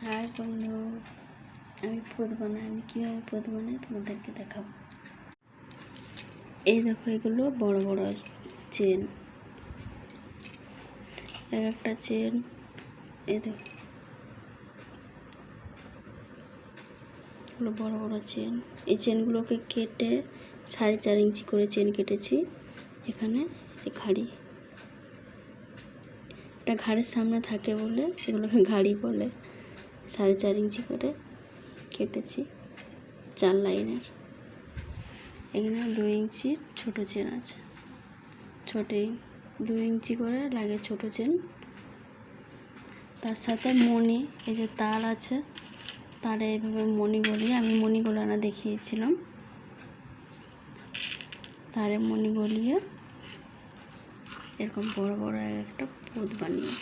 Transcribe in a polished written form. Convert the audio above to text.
High বন্ধু, আমি পদ বানাই। আমি কীভাবে পদ বানাই তোমাদেরকে দেখাবো। এই দেখো, এগুলো বড় বড় চেন, এক একটা চেন। এই দেখো, এগুলো বড় বড় চেন। এই চেনগুলোকে কেটে 4.5 ইঞ্চি করে চেন কেটেছি। এখানে ঘাড়ি, এটা ঘাড়ের সামনে থাকে বলে এগুলোকে ঘাড়ি বলে। 4.5 ইঞ্চি করে কেটেছি 4 লাইনের। এখানে 2 ইঞ্চির ছোটো চেন আছে, 2 ইঞ্চি করে লাগে ছোটো চেন। তার সাথে মণি, এই যে তার আছে, তারে এইভাবে মণি গলিয়ে, আমি মণি গলানো দেখিয়েছিলাম। তারে মণি গলিয়ে এরকম বড় বড় একটা পদ বানিয়ে